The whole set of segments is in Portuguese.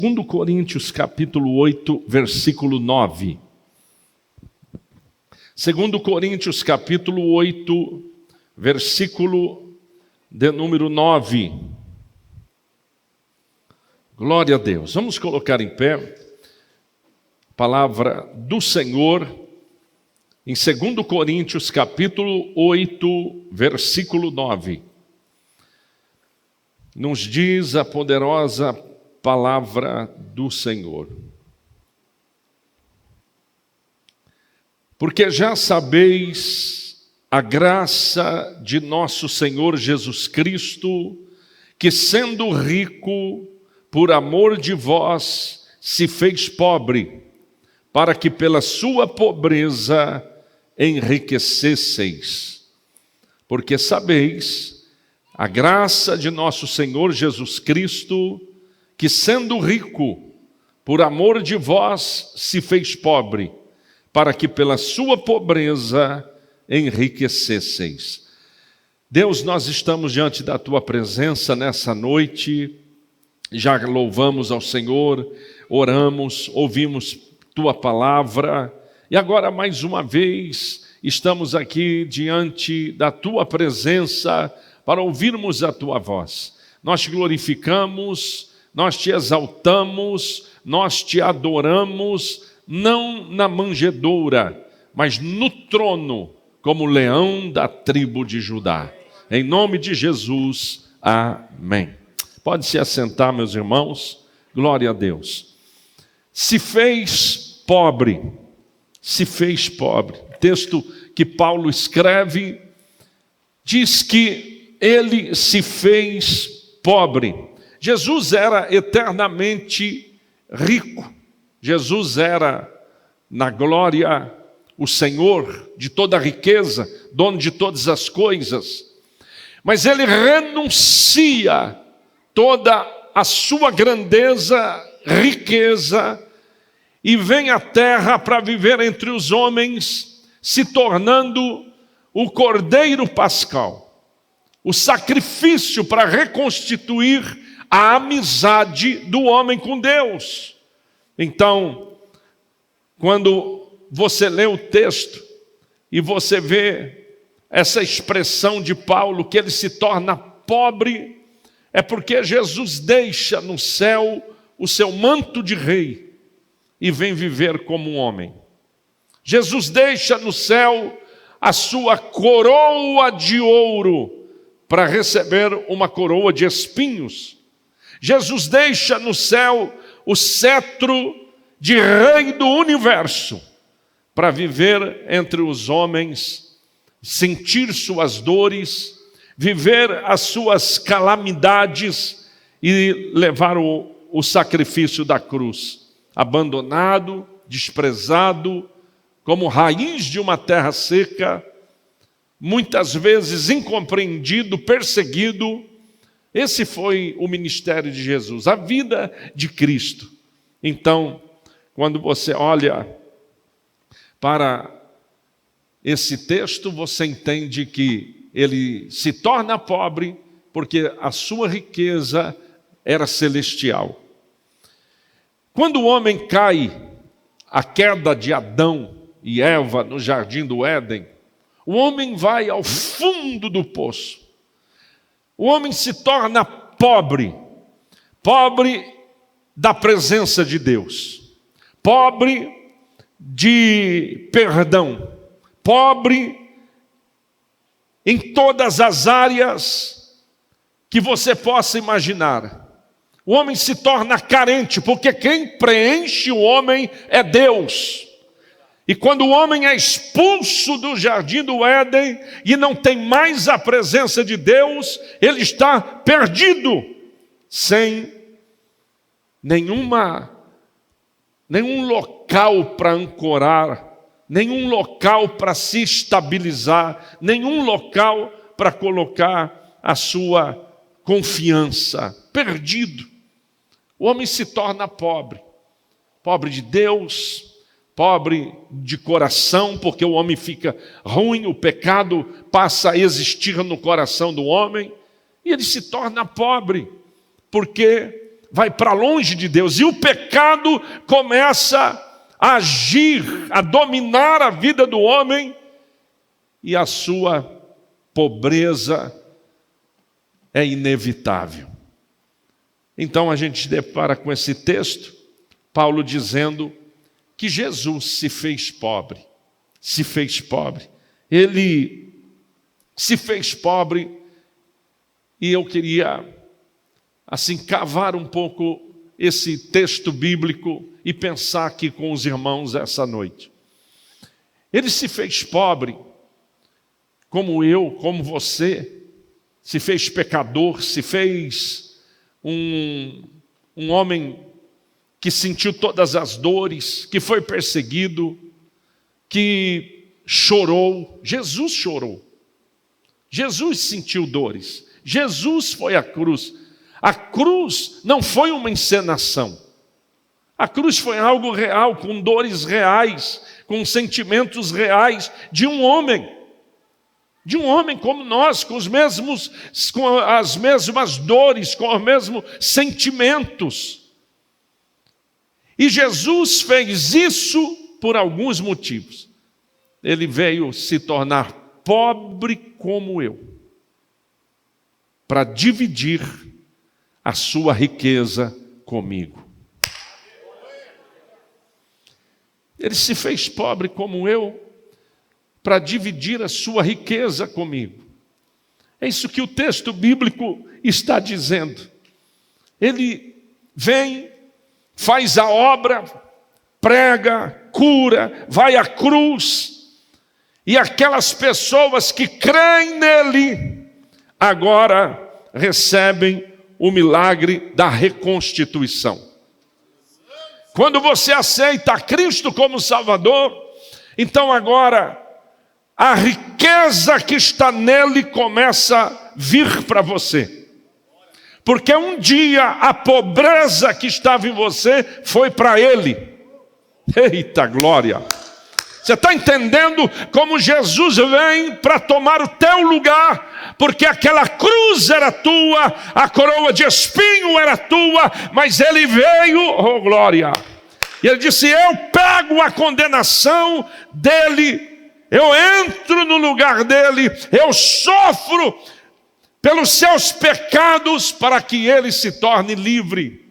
2 Coríntios capítulo 8, versículo 9. 2 Coríntios capítulo 8, versículo de número 9. Glória a Deus. Vamos colocar em pé a palavra do Senhor em 2 Coríntios capítulo 8, versículo 9. Nos diz a poderosa palavra do Senhor. Porque já sabeis a graça de nosso Senhor Jesus Cristo, que sendo rico, por amor de vós, se fez pobre, para que pela sua pobreza enriquecesseis. Porque sabeis a graça de nosso Senhor Jesus Cristo, que sendo rico, por amor de vós, se fez pobre, para que pela sua pobreza enriquecesseis. Deus, nós estamos diante da Tua presença nessa noite, já louvamos ao Senhor, oramos, ouvimos Tua palavra, e agora mais uma vez estamos aqui diante da Tua presença para ouvirmos a Tua voz. Nós te glorificamos, nós te exaltamos, nós te adoramos, não na manjedoura, mas no trono, como leão da tribo de Judá. Em nome de Jesus, amém. Pode se assentar, meus irmãos, glória a Deus. Se fez pobre, se fez pobre. O texto que Paulo escreve diz que ele se fez pobre. Jesus era eternamente rico. Jesus era, na glória, o Senhor de toda a riqueza, dono de todas as coisas. Mas ele renuncia toda a sua grandeza, riqueza, e vem à terra para viver entre os homens, se tornando o Cordeiro Pascal, o sacrifício para reconstituir a amizade do homem com Deus. Então, quando você lê o texto e você vê essa expressão de Paulo, que ele se torna pobre, é porque Jesus deixa no céu o seu manto de rei e vem viver como um homem. Jesus deixa no céu a sua coroa de ouro para receber uma coroa de espinhos. Jesus deixa no céu o cetro de rei do universo para viver entre os homens, sentir suas dores, viver as suas calamidades e levar o sacrifício da cruz. Abandonado, desprezado, como raiz de uma terra seca, muitas vezes incompreendido, perseguido. Esse foi o ministério de Jesus, a vida de Cristo. Então, quando você olha para esse texto, você entende que ele se torna pobre porque a sua riqueza era celestial. Quando o homem cai, a queda de Adão e Eva no jardim do Éden, o homem vai ao fundo do poço. O homem se torna pobre, pobre da presença de Deus, pobre de perdão, pobre em todas as áreas que você possa imaginar. O homem se torna carente, porque quem preenche o homem é Deus. E quando o homem é expulso do jardim do Éden e não tem mais a presença de Deus, ele está perdido, sem nenhum local para ancorar, nenhum local para se estabilizar, nenhum local para colocar a sua confiança. Perdido. O homem se torna pobre, pobre de Deus, pobre de coração, porque o homem fica ruim, o pecado passa a existir no coração do homem, e ele se torna pobre, porque vai para longe de Deus, e o pecado começa a agir, a dominar a vida do homem, e a sua pobreza é inevitável. Então a gente se depara com esse texto, Paulo dizendo que Jesus se fez pobre. Ele se fez pobre, e eu queria assim cavar um pouco esse texto bíblico e pensar aqui com os irmãos essa noite. Ele se fez pobre, como eu, como você, se fez pecador, se fez um homem que sentiu todas as dores, que foi perseguido, que chorou. Jesus chorou. Jesus sentiu dores. Jesus foi à cruz. A cruz não foi uma encenação. A cruz foi algo real, com dores reais, com sentimentos reais de um homem. De um homem como nós, com as mesmas dores, com os mesmos sentimentos. E Jesus fez isso por alguns motivos. Ele veio se tornar pobre como eu, para dividir a sua riqueza comigo. Ele se fez pobre como eu, para dividir a sua riqueza comigo. É isso que o texto bíblico está dizendo. Ele vem, faz a obra, prega, cura, vai à cruz, e aquelas pessoas que creem nele, agora recebem o milagre da reconstituição. Quando você aceita a Cristo como Salvador, então agora a riqueza que está nele começa a vir para você. Porque um dia a pobreza que estava em você foi para ele. Eita glória! Você está entendendo como Jesus vem para tomar o teu lugar? Porque aquela cruz era tua, a coroa de espinho era tua, mas ele veio, oh glória! E ele disse, eu pego a condenação dele, eu entro no lugar dele, eu sofro pelos seus pecados para que ele se torne livre.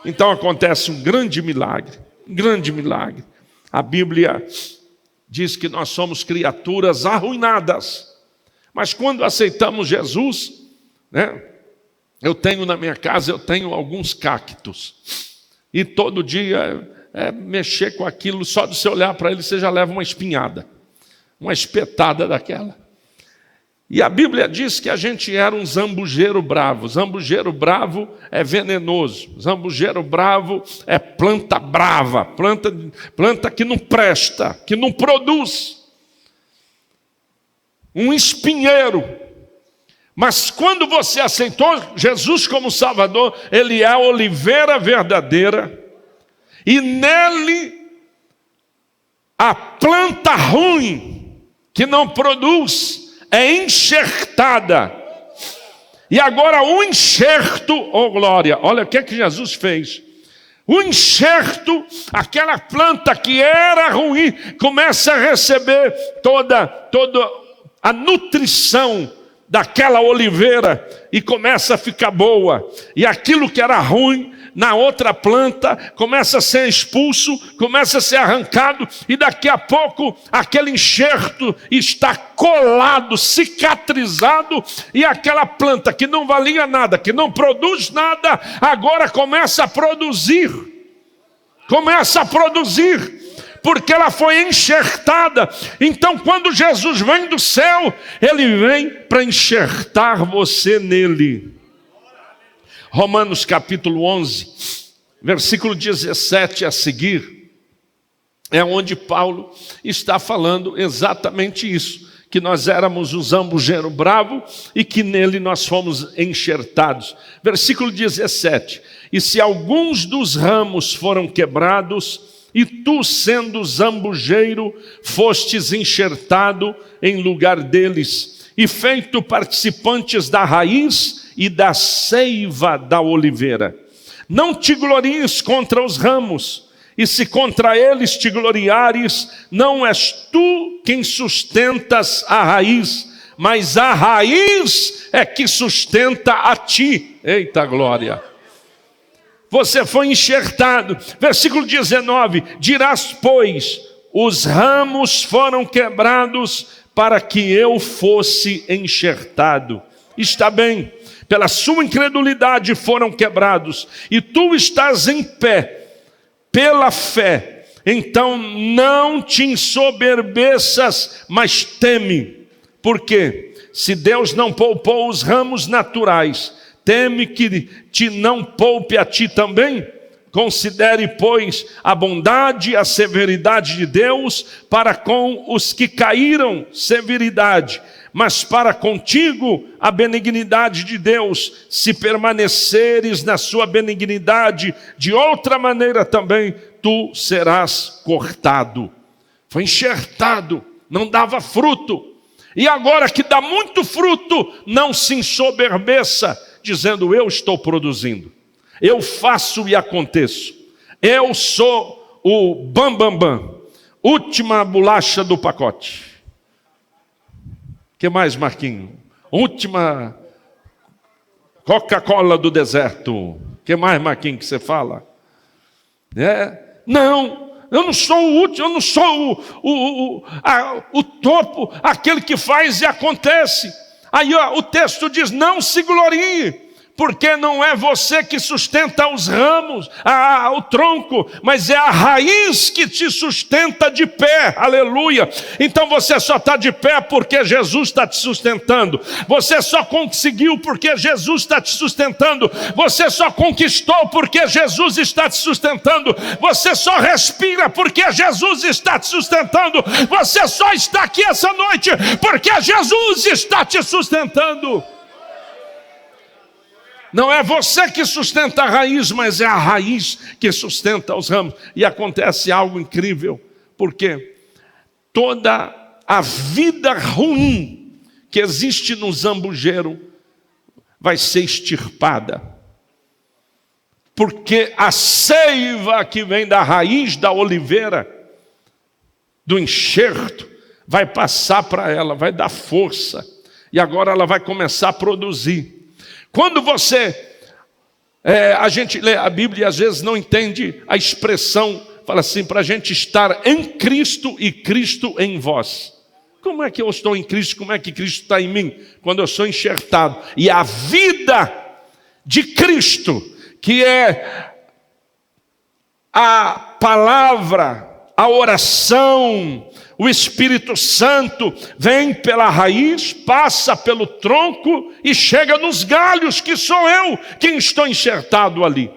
Então acontece um grande milagre, um grande milagre. A Bíblia diz que nós somos criaturas arruinadas, mas quando aceitamos Jesus, né? Eu tenho na minha casa, eu tenho alguns cactos, e todo dia mexer com aquilo, só de você olhar para ele, você já leva uma espinhada, uma espetada daquela. E a Bíblia diz que a gente era um zambujeiro bravo. Zambujeiro bravo é venenoso. Zambujeiro bravo é planta brava, planta que não presta, que não produz. Um espinheiro. Mas quando você aceitou Jesus como Salvador, ele é a oliveira verdadeira, e nele a planta ruim, que não produz, é enxertada. E agora o enxerto, oh glória, olha o que Jesus fez. O enxerto, aquela planta que era ruim, começa a receber toda a nutrição daquela oliveira e começa a ficar boa. E aquilo que era ruim na outra planta começa a ser expulso, começa a ser arrancado, e daqui a pouco aquele enxerto está colado, cicatrizado, e aquela planta que não valia nada, que não produz nada, agora começa a produzir. Porque ela foi enxertada. Então quando Jesus vem do céu, ele vem para enxertar você nele. Romanos capítulo 11, versículo 17 a seguir, é onde Paulo está falando exatamente isso, que nós éramos um zambujeiro bravo e que nele nós fomos enxertados. Versículo 17, e se alguns dos ramos foram quebrados, e tu, sendo zambujeiro, fostes enxertado em lugar deles, e feito participantes da raiz e da seiva da oliveira. Não te glories contra os ramos, e se contra eles te gloriares, não és tu quem sustentas a raiz, mas a raiz é que sustenta a ti. Eita glória! Você foi enxertado. Versículo 19, dirás, pois, os ramos foram quebrados para que eu fosse enxertado. Está bem, pela sua incredulidade foram quebrados, e tu estás em pé, pela fé. Então não te ensoberbeças, mas teme. Por quê? Se Deus não poupou os ramos naturais, teme que te não poupe a ti também? Considere, pois, a bondade e a severidade de Deus para com os que caíram, severidade, mas para contigo a benignidade de Deus. Se permaneceres na sua benignidade, de outra maneira também tu serás cortado. Foi enxertado, não dava fruto. E agora que dá muito fruto, não se ensoberbeça, dizendo, eu estou produzindo, eu faço e aconteço, eu sou o bam, última bolacha do pacote. Que mais, Marquinho? Última Coca-Cola do deserto. Que mais, Marquinho, que você fala? Não, eu não sou o último, eu não sou o topo, aquele que faz e acontece. Aí o texto diz, não se glorie, porque não é você que sustenta os ramos, o tronco, mas é a raiz que te sustenta de pé, aleluia. Então você só está de pé porque Jesus está te sustentando, você só conseguiu porque Jesus está te sustentando, você só conquistou porque Jesus está te sustentando, você só respira porque Jesus está te sustentando, você só está aqui essa noite porque Jesus está te sustentando. Não é você que sustenta a raiz, mas é a raiz que sustenta os ramos. E acontece algo incrível, porque toda a vida ruim que existe no zambujeiro vai ser extirpada. Porque a seiva que vem da raiz da oliveira, do enxerto, vai passar para ela, vai dar força. E agora ela vai começar a produzir. Quando a gente lê a Bíblia e às vezes não entende a expressão, fala assim, para a gente estar em Cristo e Cristo em vós. Como é que eu estou em Cristo? Como é que Cristo está em mim? Quando eu sou enxertado. E a vida de Cristo, que é a palavra, a oração, o Espírito Santo vem pela raiz, passa pelo tronco e chega nos galhos, que sou eu quem estou enxertado ali.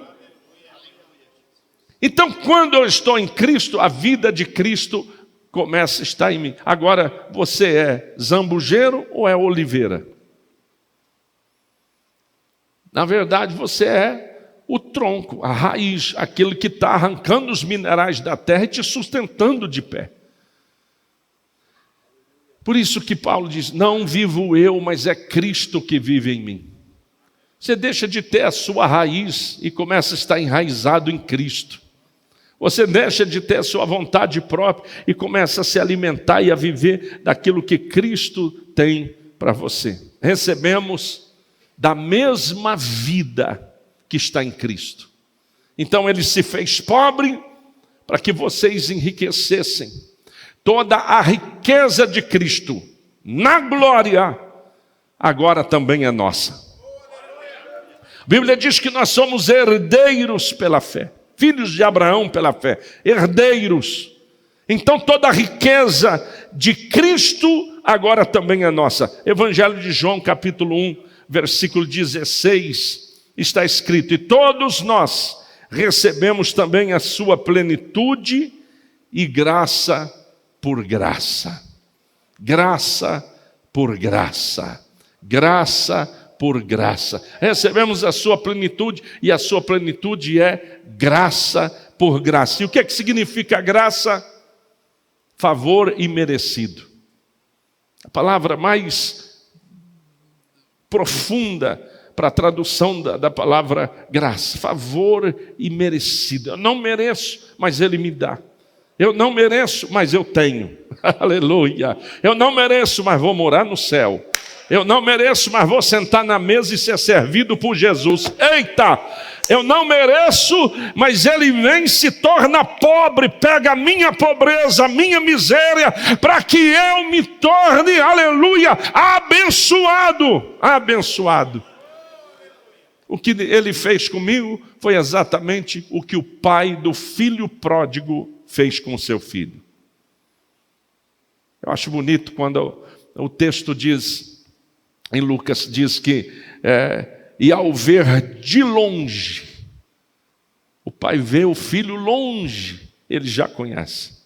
Então, quando eu estou em Cristo, a vida de Cristo começa a estar em mim. Agora, você é zambujeiro ou é oliveira? Na verdade, você é o tronco, a raiz, aquele que está arrancando os minerais da terra e te sustentando de pé. Por isso que Paulo diz, não vivo eu, mas é Cristo que vive em mim. Você deixa de ter a sua raiz e começa a estar enraizado em Cristo. Você deixa de ter a sua vontade própria e começa a se alimentar e a viver daquilo que Cristo tem para você. Recebemos da mesma vida que está em Cristo. Então ele se fez pobre para que vocês enriquecessem. Toda a riqueza de Cristo na glória agora também é nossa. A Bíblia diz que nós somos herdeiros pela fé, filhos de Abraão pela fé, herdeiros. Então toda a riqueza de Cristo agora também é nossa. Evangelho de João, capítulo 1, versículo 16, está escrito, e todos nós recebemos também a sua plenitude e graça por graça, graça por graça, graça por graça. Recebemos a sua plenitude e a sua plenitude é graça por graça. E o que é que significa graça? Favor imerecido. A palavra mais profunda para a tradução da palavra graça, favor imerecido. Eu não mereço, mas Ele me dá. Eu não mereço, mas eu tenho. Aleluia. Eu não mereço, mas vou morar no céu. Eu não mereço, mas vou sentar na mesa e ser servido por Jesus. Eita! Eu não mereço, mas Ele vem e se torna pobre, pega a minha pobreza, a minha miséria, para que eu me torne, aleluia, abençoado. Abençoado. O que Ele fez comigo foi exatamente o que o pai do filho pródigo fez com seu filho. Eu acho bonito quando o texto diz, em Lucas, diz que e ao ver de longe, o pai vê o filho longe, ele já conhece.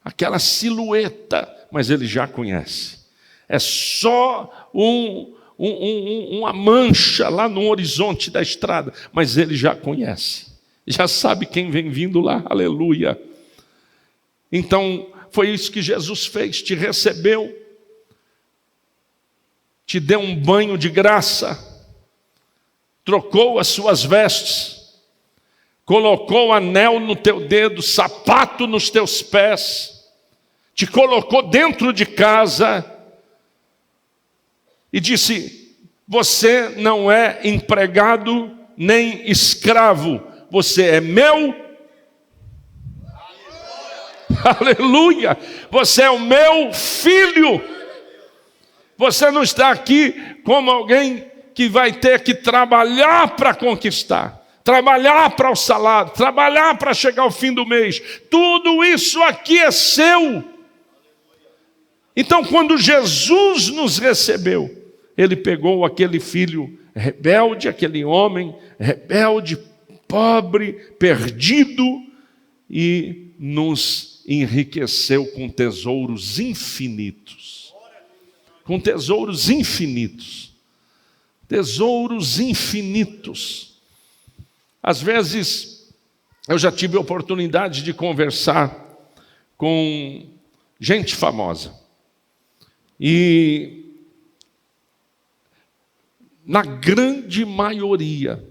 Aquela silhueta, mas ele já conhece. É só uma mancha lá no horizonte da estrada, mas ele já conhece. Já sabe quem vem vindo lá, aleluia. Então, foi isso que Jesus fez, te recebeu, te deu um banho de graça, trocou as suas vestes, colocou anel no teu dedo, sapato nos teus pés, te colocou dentro de casa e disse: você não é empregado nem escravo, você é meu. Aleluia! Você é o meu filho. Você não está aqui como alguém que vai ter que trabalhar para conquistar, trabalhar para o salário, trabalhar para chegar ao fim do mês. Tudo isso aqui é seu. Então, quando Jesus nos recebeu, Ele pegou aquele filho rebelde, aquele homem rebelde, pobre, perdido, e nos enriqueceu com tesouros infinitos. Com tesouros infinitos. Tesouros infinitos. Às vezes, eu já tive a oportunidade de conversar com gente famosa. E na grande maioria,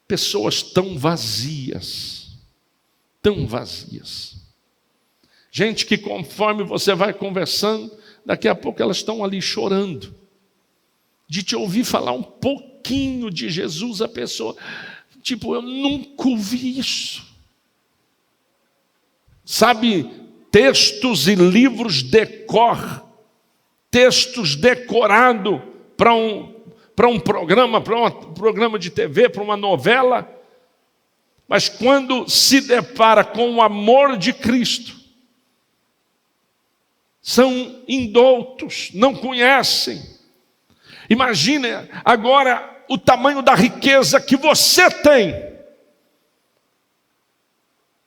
pessoas tão vazias. Gente que conforme você vai conversando, daqui a pouco elas estão ali chorando. De te ouvir falar um pouquinho de Jesus, a pessoa, tipo, eu nunca ouvi isso. Sabe, textos e livros textos decorados para um programa de TV, para uma novela. Mas quando se depara com o amor de Cristo, são indoutos, não conhecem. Imagine agora o tamanho da riqueza que você tem,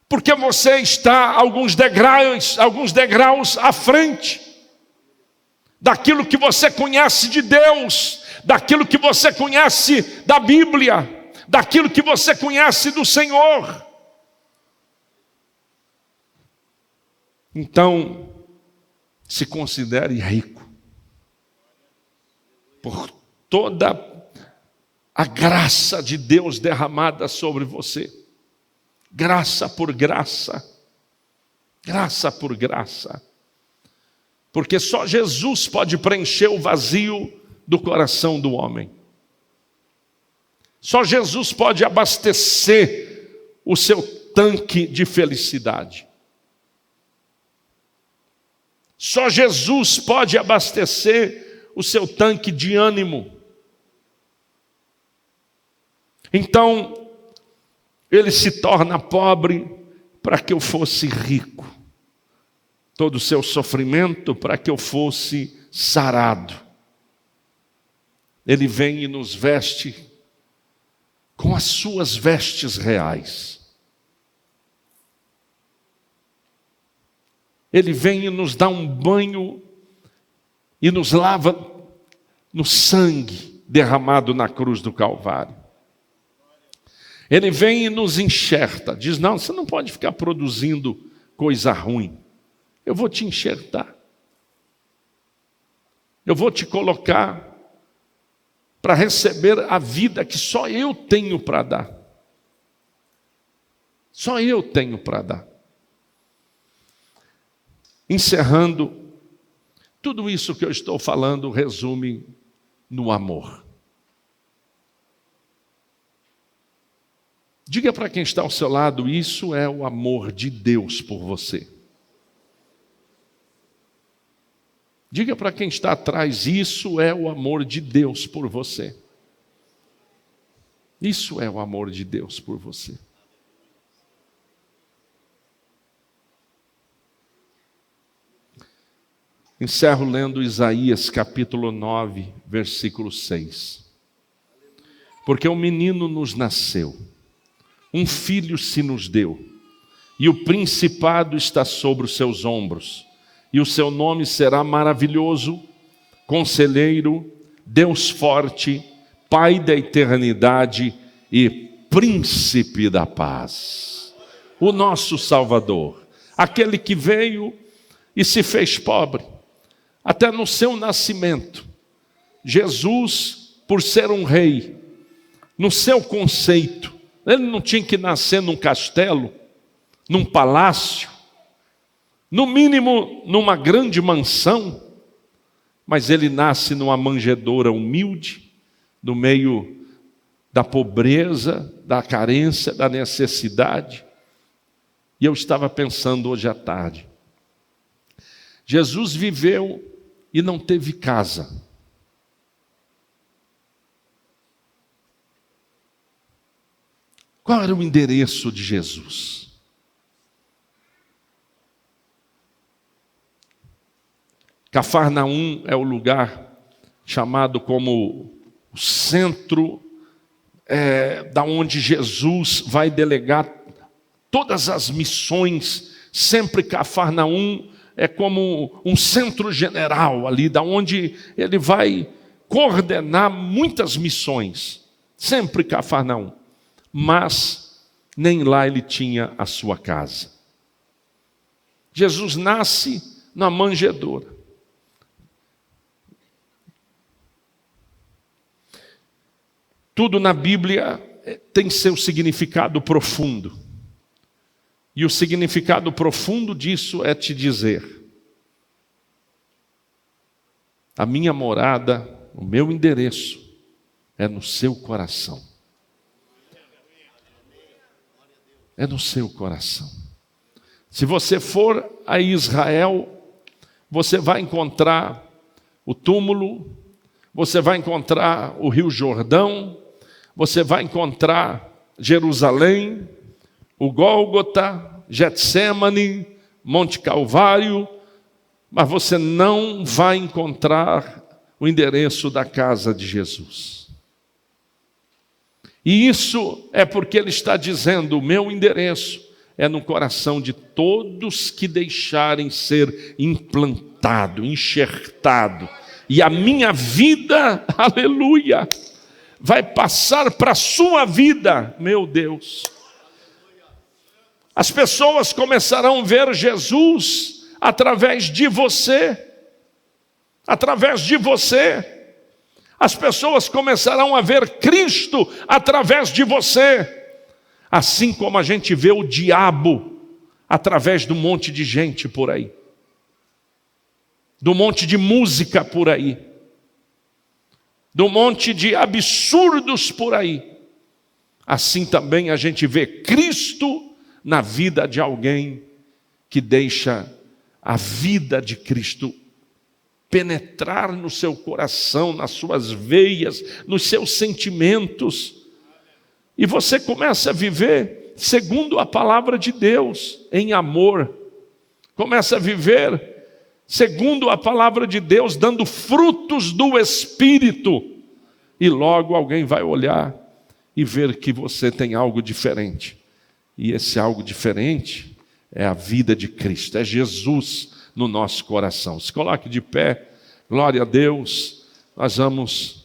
porque você está alguns degraus à frente daquilo que você conhece de Deus, daquilo que você conhece da Bíblia, daquilo que você conhece do Senhor. Então, se considere rico por toda a graça de Deus derramada sobre você. Graça por graça. Graça por graça. Porque só Jesus pode preencher o vazio do coração do homem. Só Jesus pode abastecer o seu tanque de felicidade. Só Jesus pode abastecer o seu tanque de ânimo. Então, Ele se torna pobre para que eu fosse rico. Todo o seu sofrimento para que eu fosse sarado. Ele vem e nos veste com as suas vestes reais. Ele vem e nos dá um banho e nos lava no sangue derramado na cruz do Calvário. Ele vem e nos enxerta, diz: não, você não pode ficar produzindo coisa ruim. Eu vou te enxertar. Eu vou te colocar para receber a vida que só eu tenho para dar. Só eu tenho para dar. Encerrando, tudo isso que eu estou falando resume no amor. Diga para quem está ao seu lado, isso é o amor de Deus por você. Diga para quem está atrás, isso é o amor de Deus por você. Isso é o amor de Deus por você. Encerro lendo Isaías capítulo 9, versículo 6. Porque um menino nos nasceu, um filho se nos deu, e o principado está sobre os seus ombros. E o seu nome será maravilhoso, conselheiro, Deus forte, Pai da eternidade e príncipe da paz. O nosso Salvador, aquele que veio e se fez pobre, até no seu nascimento. Jesus, por ser um rei, no seu conceito, ele não tinha que nascer num castelo, num palácio, no mínimo numa grande mansão, mas ele nasce numa manjedoura humilde, no meio da pobreza, da carência, da necessidade. E eu estava pensando hoje à tarde, Jesus viveu e não teve casa. Qual era o endereço de Jesus? Cafarnaum é o lugar chamado como o centro da onde Jesus vai delegar todas as missões. Sempre Cafarnaum é como um centro general ali, da onde ele vai coordenar muitas missões. Sempre Cafarnaum. Mas nem lá ele tinha a sua casa. Jesus nasce na manjedoura. Tudo na Bíblia tem seu significado profundo. E o significado profundo disso é te dizer: a minha morada, o meu endereço é no seu coração. É no seu coração. Se você for a Israel, você vai encontrar o túmulo, você vai encontrar o Rio Jordão, você vai encontrar Jerusalém, o Gólgota, Getsêmani, Monte Calvário, mas você não vai encontrar o endereço da casa de Jesus. E isso é porque ele está dizendo: o meu endereço é no coração de todos que deixarem ser implantado, enxertado. E a minha vida, aleluia, vai passar para a sua vida, meu Deus. As pessoas começarão a ver Jesus através de você. Através de você. As pessoas começarão a ver Cristo através de você. Assim como a gente vê o diabo através do monte de gente por aí. Do monte de música por aí. Do monte de absurdos por aí. Assim também a gente vê Cristo na vida de alguém que deixa a vida de Cristo penetrar no seu coração, nas suas veias, nos seus sentimentos. E você começa a viver segundo a palavra de Deus, em amor. Começa a viver segundo a palavra de Deus, dando frutos do Espírito. E logo alguém vai olhar e ver que você tem algo diferente. E esse algo diferente é a vida de Cristo, é Jesus no nosso coração. Se coloque de pé, glória a Deus. Nós vamos